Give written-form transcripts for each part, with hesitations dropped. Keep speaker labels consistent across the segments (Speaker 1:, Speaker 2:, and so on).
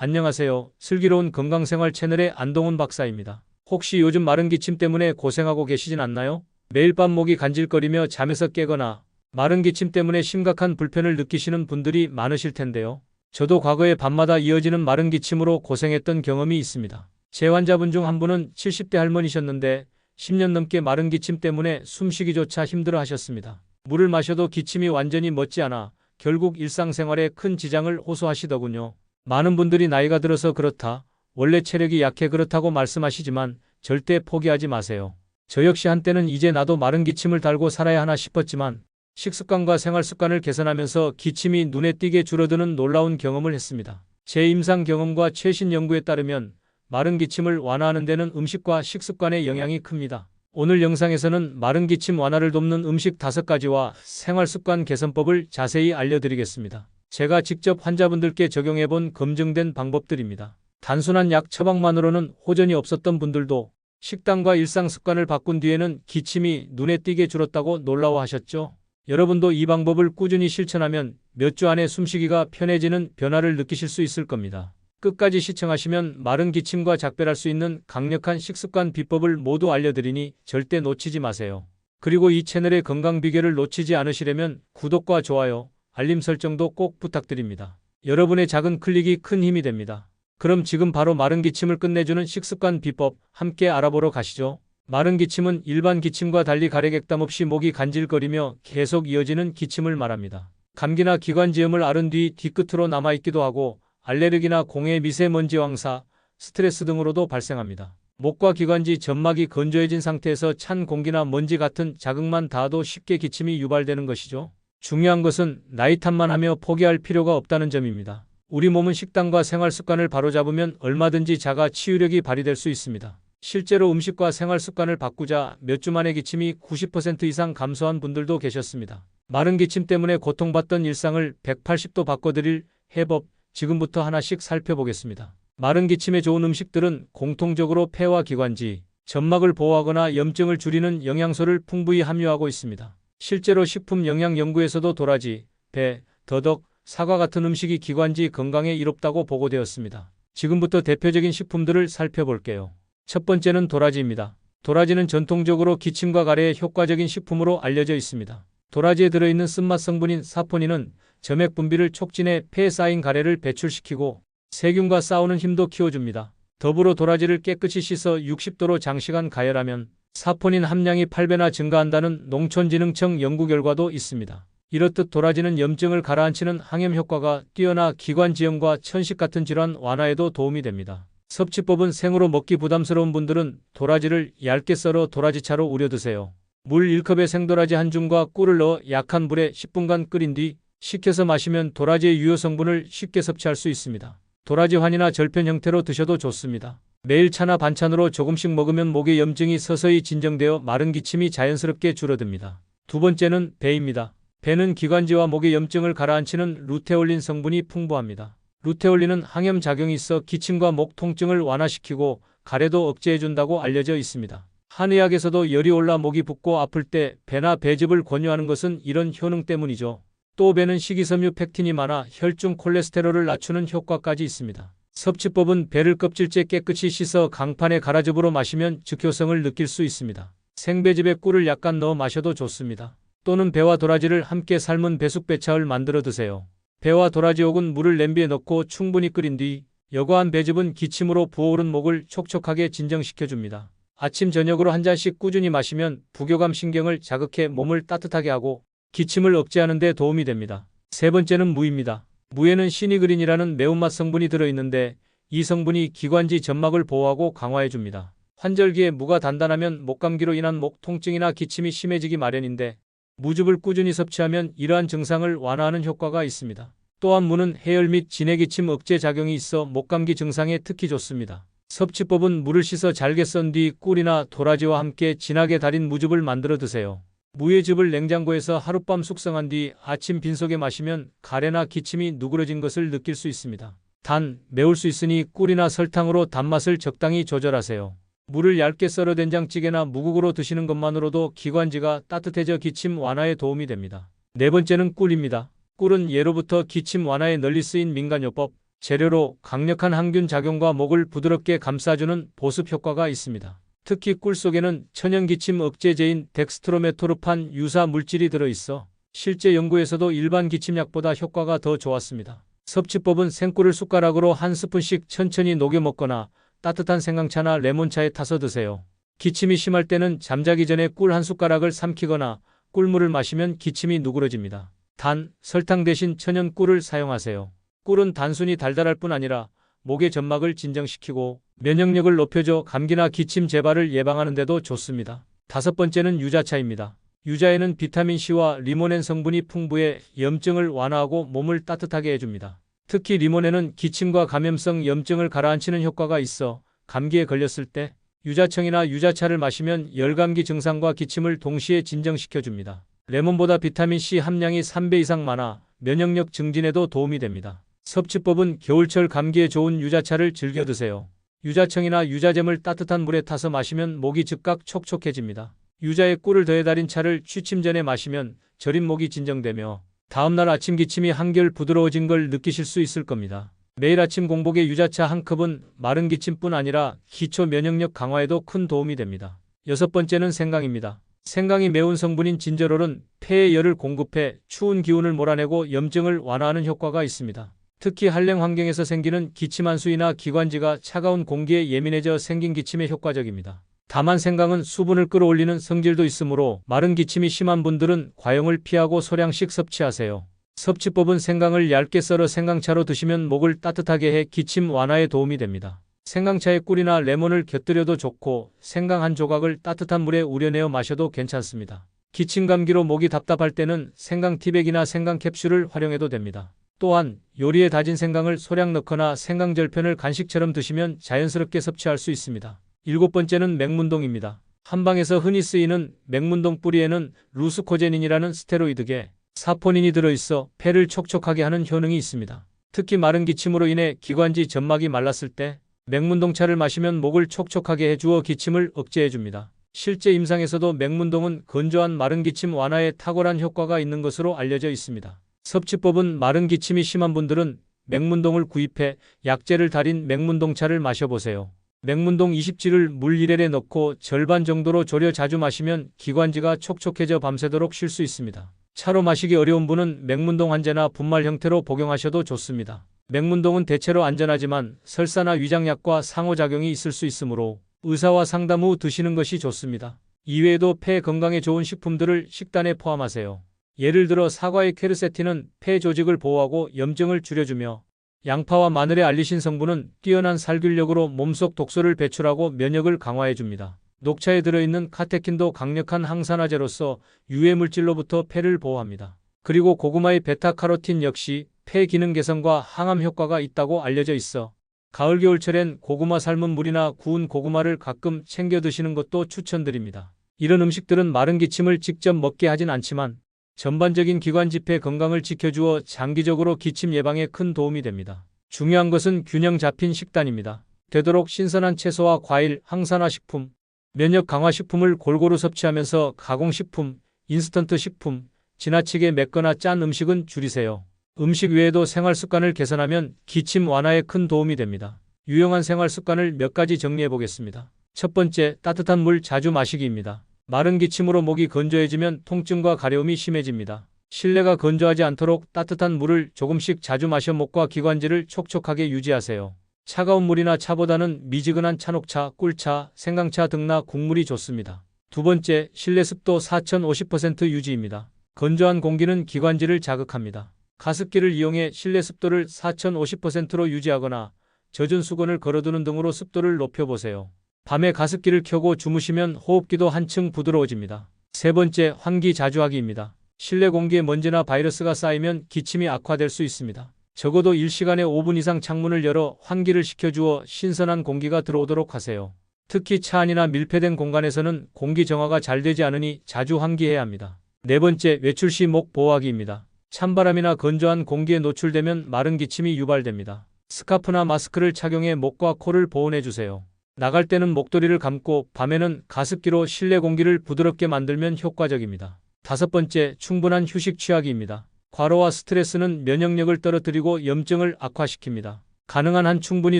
Speaker 1: 안녕하세요. 슬기로운 건강생활 채널의 안동훈 박사입니다. 혹시 요즘 마른 기침 때문에 고생하고 계시진 않나요? 매일 밤 목이 간질거리며 잠에서 깨거나 마른 기침 때문에 심각한 불편을 느끼시는 분들이 많으실 텐데요. 저도 과거에 밤마다 이어지는 마른 기침으로 고생했던 경험이 있습니다. 제 환자분 중 한 분은 70대 할머니셨는데 10년 넘게 마른 기침 때문에 숨쉬기조차 힘들어 하셨습니다. 물을 마셔도 기침이 완전히 멎지 않아 결국 일상생활에 큰 지장을 호소하시더군요. 많은 분들이 나이가 들어서 그렇다, 원래 체력이 약해 그렇다고 말씀하시지만 절대 포기하지 마세요. 저 역시 한때는 이제 나도 마른 기침을 달고 살아야 하나 싶었지만 식습관과 생활습관을 개선하면서 기침이 눈에 띄게 줄어드는 놀라운 경험을 했습니다. 제 임상 경험과 최신 연구에 따르면 마른 기침을 완화하는 데는 음식과 식습관의 영향이 큽니다. 오늘 영상에서는 마른 기침 완화를 돕는 음식 5가지와 생활습관 개선법을 자세히 알려드리겠습니다. 제가 직접 환자분들께 적용해본 검증된 방법들입니다. 단순한 약 처방만으로는 호전이 없었던 분들도 식단과 일상 습관을 바꾼 뒤에는 기침이 눈에 띄게 줄었다고 놀라워하셨죠? 여러분도 이 방법을 꾸준히 실천하면 몇 주 안에 숨쉬기가 편해지는 변화를 느끼실 수 있을 겁니다. 끝까지 시청하시면 마른 기침과 작별할 수 있는 강력한 식습관 비법을 모두 알려드리니 절대 놓치지 마세요. 그리고 이 채널의 건강 비결을 놓치지 않으시려면 구독과 좋아요, 알림 설정도 꼭 부탁드립니다. 여러분의 작은 클릭이 큰 힘이 됩니다. 그럼 지금 바로 마른 기침을 끝내주는 식습관 비법 함께 알아보러 가시죠. 마른 기침은 일반 기침과 달리 가래객담 없이 목이 간질거리며 계속 이어지는 기침을 말합니다. 감기나 기관지염을 앓은 뒤 뒤끝으로 남아있기도 하고 알레르기나 공해 미세먼지 황사, 스트레스 등으로도 발생합니다. 목과 기관지 점막이 건조해진 상태에서 찬 공기나 먼지 같은 자극만 닿아도 쉽게 기침이 유발되는 것이죠. 중요한 것은 나이 탓만 하며 포기할 필요가 없다는 점입니다. 우리 몸은 식단과 생활 습관을 바로잡으면 얼마든지 자가 치유력이 발휘될 수 있습니다. 실제로 음식과 생활 습관을 바꾸자 몇 주 만에 기침이 90% 이상 감소한 분들도 계셨습니다. 마른 기침 때문에 고통받던 일상을 180도 바꿔드릴 해법, 지금부터 하나씩 살펴보겠습니다. 마른 기침에 좋은 음식들은 공통적으로 폐와 기관지, 점막을 보호하거나 염증을 줄이는 영양소를 풍부히 함유하고 있습니다. 실제로 식품 영양 연구에서도 도라지, 배, 더덕, 사과 같은 음식이 기관지 건강에 이롭다고 보고되었습니다. 지금부터 대표적인 식품들을 살펴볼게요. 첫 번째는 도라지입니다. 도라지는 전통적으로 기침과 가래에 효과적인 식품으로 알려져 있습니다. 도라지에 들어있는 쓴맛 성분인 사포닌은 점액 분비를 촉진해 폐에 쌓인 가래를 배출시키고 세균과 싸우는 힘도 키워줍니다. 더불어 도라지를 깨끗이 씻어 60도로 장시간 가열하면 사포닌 함량이 8배나 증가한다는 농촌진흥청 연구 결과도 있습니다. 이렇듯 도라지는 염증을 가라앉히는 항염 효과가 뛰어나 기관지염과 천식 같은 질환 완화에도 도움이 됩니다. 섭취법은 생으로 먹기 부담스러운 분들은 도라지를 얇게 썰어 도라지차로 우려 드세요. 물 1컵에 생도라지 한 줌과 꿀을 넣어 약한 불에 10분간 끓인 뒤 식혀서 마시면 도라지의 유효 성분을 쉽게 섭취할 수 있습니다. 도라지 환이나 절편 형태로 드셔도 좋습니다. 매일 차나 반찬으로 조금씩 먹으면 목의 염증이 서서히 진정되어 마른 기침이 자연스럽게 줄어듭니다. 두 번째는 배입니다. 배는 기관지와 목의 염증을 가라앉히는 루테올린 성분이 풍부합니다. 루테올린은 항염 작용이 있어 기침과 목 통증을 완화시키고 가래도 억제해준다고 알려져 있습니다. 한의학에서도 열이 올라 목이 붓고 아플 때 배나 배즙을 권유하는 것은 이런 효능 때문이죠. 또 배는 식이섬유 팩틴이 많아 혈중 콜레스테롤을 낮추는 효과까지 있습니다. 섭취법은 배를 껍질째 깨끗이 씻어 강판에 갈아즙으로 마시면 즉효성을 느낄 수 있습니다. 생배즙에 꿀을 약간 넣어 마셔도 좋습니다. 또는 배와 도라지를 함께 삶은 배숙배차을 만들어 드세요. 배와 도라지 혹은 물을 냄비에 넣고 충분히 끓인 뒤 여과한 배즙은 기침으로 부어오른 목을 촉촉하게 진정시켜줍니다. 아침 저녁으로 한 잔씩 꾸준히 마시면 부교감 신경을 자극해 몸을 따뜻하게 하고 기침을 억제하는 데 도움이 됩니다. 세 번째는 무입니다. 무에는 시니그린이라는 매운맛 성분이 들어있는데 이 성분이 기관지 점막을 보호하고 강화해줍니다. 환절기에 무가 단단하면 목감기로 인한 목 통증이나 기침이 심해지기 마련인데 무즙을 꾸준히 섭취하면 이러한 증상을 완화하는 효과가 있습니다. 또한 무는 해열 및 진해기침 억제 작용이 있어 목감기 증상에 특히 좋습니다. 섭취법은 물을 씻어 잘게 썬 뒤 꿀이나 도라지와 함께 진하게 달인 무즙을 만들어 드세요. 무의 즙을 냉장고에서 하룻밤 숙성한 뒤 아침 빈속에 마시면 가래나 기침이 누그러진 것을 느낄 수 있습니다. 단, 매울 수 있으니 꿀이나 설탕으로 단맛을 적당히 조절하세요. 물을 얇게 썰어 된장찌개나 무국으로 드시는 것만으로도 기관지가 따뜻해져 기침 완화에 도움이 됩니다. 네 번째는 꿀입니다. 꿀은 예로부터 기침 완화에 널리 쓰인 민간요법, 재료로 강력한 항균 작용과 목을 부드럽게 감싸주는 보습 효과가 있습니다. 특히 꿀 속에는 천연기침 억제제인 덱스트로메토르판 유사 물질이 들어있어 실제 연구에서도 일반 기침약보다 효과가 더 좋았습니다. 섭취법은 생꿀을 숟가락으로 한 스푼씩 천천히 녹여 먹거나 따뜻한 생강차나 레몬차에 타서 드세요. 기침이 심할 때는 잠자기 전에 꿀 한 숟가락을 삼키거나 꿀물을 마시면 기침이 누그러집니다. 단, 설탕 대신 천연 꿀을 사용하세요. 꿀은 단순히 달달할 뿐 아니라 목의 점막을 진정시키고 면역력을 높여줘 감기나 기침 재발을 예방하는 데도 좋습니다. 다섯 번째는 유자차입니다. 유자에는 비타민C와 리모넨 성분이 풍부해 염증을 완화하고 몸을 따뜻하게 해줍니다. 특히 리모넨은 기침과 감염성 염증을 가라앉히는 효과가 있어 감기에 걸렸을 때 유자청이나 유자차를 마시면 열감기 증상과 기침을 동시에 진정시켜줍니다. 레몬보다 비타민C 함량이 3배 이상 많아 면역력 증진에도 도움이 됩니다. 섭취법은 겨울철 감기에 좋은 유자차를 즐겨 드세요. 유자청이나 유자잼을 따뜻한 물에 타서 마시면 목이 즉각 촉촉해집니다. 유자에 꿀을 더해 달인 차를 취침 전에 마시면 저린 목이 진정되며 다음날 아침 기침이 한결 부드러워진 걸 느끼실 수 있을 겁니다. 매일 아침 공복에 유자차 한 컵은 마른 기침뿐 아니라 기초 면역력 강화에도 큰 도움이 됩니다. 여섯 번째는 생강입니다. 생강이 매운 성분인 진저롤은 폐에 열을 공급해 추운 기운을 몰아내고 염증을 완화하는 효과가 있습니다. 특히 한랭 환경에서 생기는 기침 한수이나 기관지가 차가운 공기에 예민해져 생긴 기침에 효과적입니다. 다만 생강은 수분을 끌어올리는 성질도 있으므로 마른 기침이 심한 분들은 과용을 피하고 소량씩 섭취하세요. 섭취법은 생강을 얇게 썰어 생강차로 드시면 목을 따뜻하게 해 기침 완화에 도움이 됩니다. 생강차에 꿀이나 레몬을 곁들여도 좋고 생강 한 조각을 따뜻한 물에 우려내어 마셔도 괜찮습니다. 기침 감기로 목이 답답할 때는 생강 티백이나 생강 캡슐을 활용해도 됩니다. 또한 요리에 다진 생강을 소량 넣거나 생강 절편을 간식처럼 드시면 자연스럽게 섭취할 수 있습니다. 일곱 번째는 맥문동입니다. 한방에서 흔히 쓰이는 맥문동 뿌리에는 루스코제닌이라는 스테로이드계 사포닌이 들어있어 폐를 촉촉하게 하는 효능이 있습니다. 특히 마른 기침으로 인해 기관지 점막이 말랐을 때 맥문동차를 마시면 목을 촉촉하게 해주어 기침을 억제해줍니다. 실제 임상에서도 맥문동은 건조한 마른 기침 완화에 탁월한 효과가 있는 것으로 알려져 있습니다. 섭취법은 마른 기침이 심한 분들은 맥문동을 구입해 약재를 달인 맥문동차를 마셔보세요. 맥문동 20지를 물 1L에 넣고 절반 정도로 졸여 자주 마시면 기관지가 촉촉해져 밤새도록 쉴 수 있습니다. 차로 마시기 어려운 분은 맥문동 한제나 분말 형태로 복용하셔도 좋습니다. 맥문동은 대체로 안전하지만 설사나 위장약과 상호작용이 있을 수 있으므로 의사와 상담 후 드시는 것이 좋습니다. 이외에도 폐 건강에 좋은 식품들을 식단에 포함하세요. 예를 들어 사과의 퀘르세틴은 폐 조직을 보호하고 염증을 줄여주며 양파와 마늘의 알리신 성분은 뛰어난 살균력으로 몸속 독소를 배출하고 면역을 강화해줍니다. 녹차에 들어있는 카테킨도 강력한 항산화제로서 유해물질로부터 폐를 보호합니다. 그리고 고구마의 베타카로틴 역시 폐 기능 개선과 항암 효과가 있다고 알려져 있어 가을 겨울철엔 고구마 삶은 물이나 구운 고구마를 가끔 챙겨 드시는 것도 추천드립니다. 이런 음식들은 마른 기침을 직접 먹게 하진 않지만 전반적인 기관지폐 건강을 지켜주어 장기적으로 기침 예방에 큰 도움이 됩니다. 중요한 것은 균형 잡힌 식단입니다. 되도록 신선한 채소와 과일, 항산화 식품, 면역 강화 식품을 골고루 섭취하면서 가공식품, 인스턴트 식품, 지나치게 맵거나 짠 음식은 줄이세요. 음식 외에도 생활 습관을 개선하면 기침 완화에 큰 도움이 됩니다. 유용한 생활 습관을 몇 가지 정리해 보겠습니다. 첫 번째, 따뜻한 물 자주 마시기입니다. 마른 기침으로 목이 건조해지면 통증과 가려움이 심해집니다. 실내가 건조하지 않도록 따뜻한 물을 조금씩 자주 마셔 목과 기관지를 촉촉하게 유지하세요. 차가운 물이나 차보다는 미지근한 차녹차, 꿀차, 생강차 등나 국물이 좋습니다. 두 번째, 실내 습도 4050% 유지입니다. 건조한 공기는 기관지를 자극합니다. 가습기를 이용해 실내 습도를 4050%로 유지하거나 젖은 수건을 걸어두는 등으로 습도를 높여보세요. 밤에 가습기를 켜고 주무시면 호흡기도 한층 부드러워집니다. 세 번째, 환기 자주 하기입니다. 실내 공기에 먼지나 바이러스가 쌓이면 기침이 악화될 수 있습니다. 적어도 1시간에 5분 이상 창문을 열어 환기를 시켜주어 신선한 공기가 들어오도록 하세요. 특히 차 안이나 밀폐된 공간에서는 공기 정화가 잘 되지 않으니 자주 환기해야 합니다. 네 번째, 외출 시 목 보호하기입니다. 찬바람이나 건조한 공기에 노출되면 마른 기침이 유발됩니다. 스카프나 마스크를 착용해 목과 코를 보온해주세요. 나갈 때는 목도리를 감고 밤에는 가습기로 실내 공기를 부드럽게 만들면 효과적입니다. 다섯 번째, 충분한 휴식 취하기입니다. 과로와 스트레스는 면역력을 떨어뜨리고 염증을 악화시킵니다. 가능한 한 충분히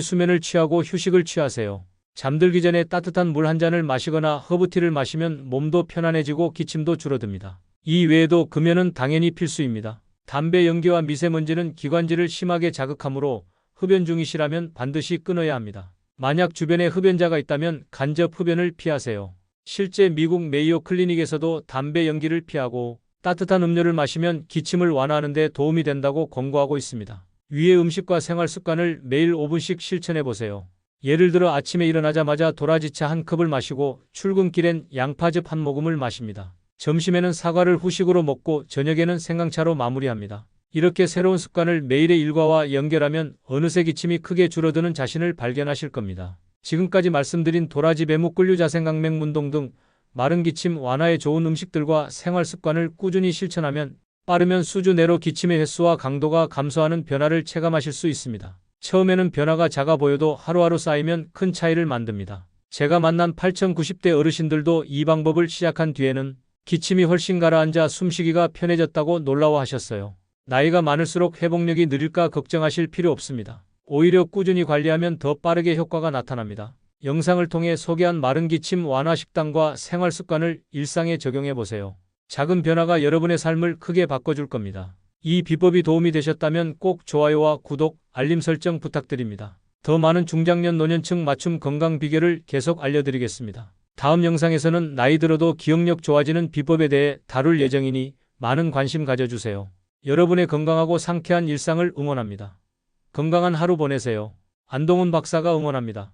Speaker 1: 수면을 취하고 휴식을 취하세요. 잠들기 전에 따뜻한 물 한 잔을 마시거나 허브티를 마시면 몸도 편안해지고 기침도 줄어듭니다. 이 외에도 금연은 당연히 필수입니다. 담배 연기와 미세먼지는 기관지를 심하게 자극하므로 흡연 중이시라면 반드시 끊어야 합니다. 만약 주변에 흡연자가 있다면 간접 흡연을 피하세요. 실제 미국 메이오 클리닉에서도 담배 연기를 피하고 따뜻한 음료를 마시면 기침을 완화하는 데 도움이 된다고 권고하고 있습니다. 위의 음식과 생활 습관을 매일 5분씩 실천해 보세요. 예를 들어 아침에 일어나자마자 도라지차 한 컵을 마시고 출근길엔 양파즙 한 모금을 마십니다. 점심에는 사과를 후식으로 먹고 저녁에는 생강차로 마무리합니다. 이렇게 새로운 습관을 매일의 일과와 연결하면 어느새 기침이 크게 줄어드는 자신을 발견하실 겁니다. 지금까지 말씀드린 도라지 배묵꿀류 자생강맹 문동 등 마른 기침 완화에 좋은 음식들과 생활 습관을 꾸준히 실천하면 빠르면 수주 내로 기침의 횟수와 강도가 감소하는 변화를 체감하실 수 있습니다. 처음에는 변화가 작아 보여도 하루하루 쌓이면 큰 차이를 만듭니다. 제가 만난 8090대 어르신들도 이 방법을 시작한 뒤에는 기침이 훨씬 가라앉아 숨쉬기가 편해졌다고 놀라워하셨어요. 나이가 많을수록 회복력이 느릴까 걱정하실 필요 없습니다. 오히려 꾸준히 관리하면 더 빠르게 효과가 나타납니다. 영상을 통해 소개한 마른 기침 완화 식단과 생활 습관을 일상에 적용해 보세요. 작은 변화가 여러분의 삶을 크게 바꿔줄 겁니다. 이 비법이 도움이 되셨다면 꼭 좋아요와 구독, 알림 설정 부탁드립니다. 더 많은 중장년 노년층 맞춤 건강 비결을 계속 알려드리겠습니다. 다음 영상에서는 나이 들어도 기억력 좋아지는 비법에 대해 다룰 예정이니 많은 관심 가져주세요. 여러분의 건강하고 상쾌한 일상을 응원합니다. 건강한 하루 보내세요. 안동훈 박사가 응원합니다.